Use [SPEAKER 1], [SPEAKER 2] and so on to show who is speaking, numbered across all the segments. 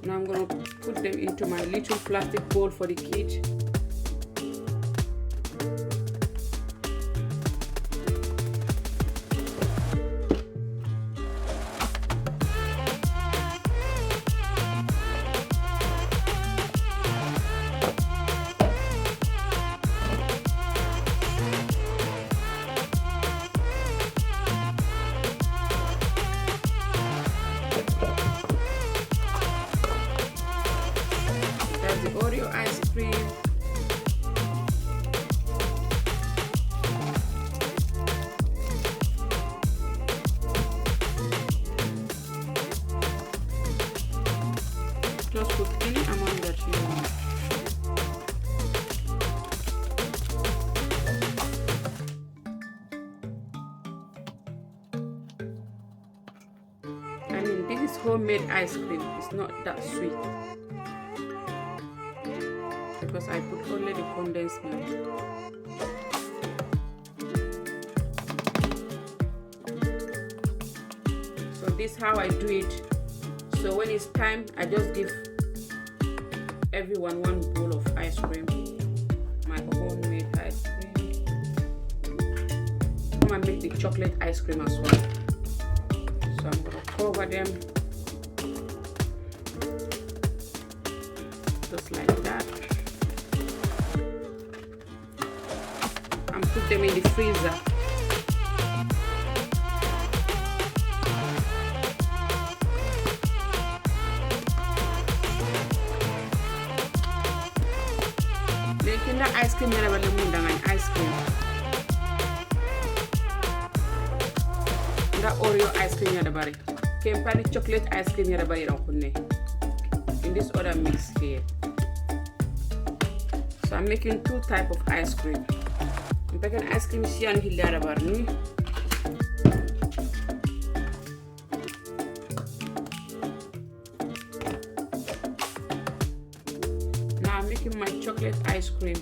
[SPEAKER 1] Now I'm going to put them into my little plastic bowl for the kid. The Oreo ice cream. Just put any amount that you want. I mean, this is homemade ice cream. It's not that sweet, because I put only the condensed milk. So this is how I do it. So when it's time, I just give everyone one bowl of ice cream, my homemade ice cream. I'm gonna make the chocolate ice cream as well. So I'm gonna cover them just like that. And put them in the freezer. Making the ice cream never ice cream. The Oreo ice cream yada bari. Kempani chocolate ice cream yada bari in this other mix here. So I'm making two types of ice cream. I'm making ice cream here and here bari. Now I'm making my chocolate ice cream.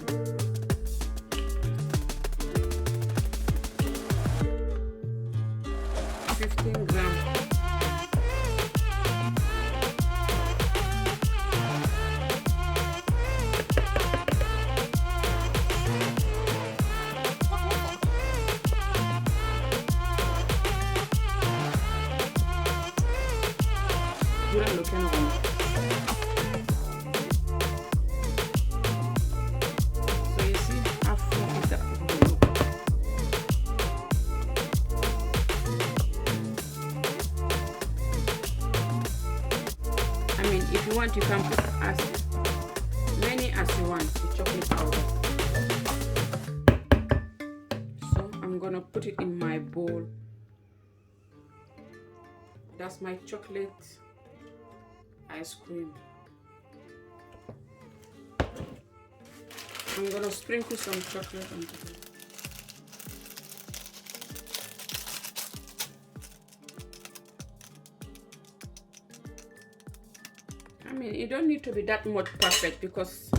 [SPEAKER 1] So you see how fluffy that will look. I mean, if you want, you can put as many as you want the chocolate powder. So I'm gonna put it in my bowl. That's my chocolate ice cream. I'm gonna sprinkle some chocolate on top. I mean, you don't need to be that much perfect because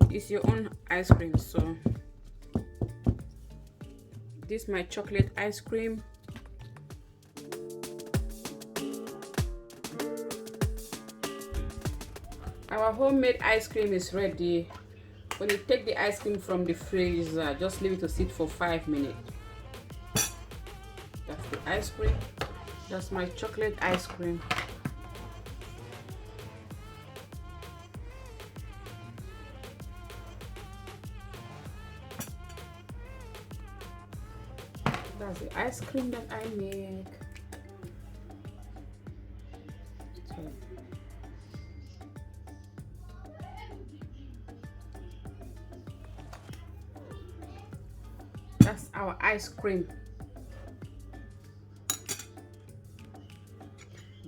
[SPEAKER 1] it's your own ice cream. So this is my chocolate ice cream. Our homemade ice cream is ready. When you take the ice cream from the freezer, just leave it to sit for 5 minutes. That's the ice cream. That's my chocolate ice cream. That's the ice cream that I make. That's our ice cream.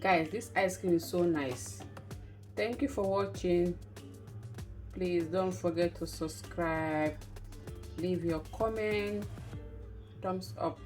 [SPEAKER 1] Guys, this ice cream is so nice. Thank you for watching. Please don't forget to subscribe, leave your comment, thumbs up.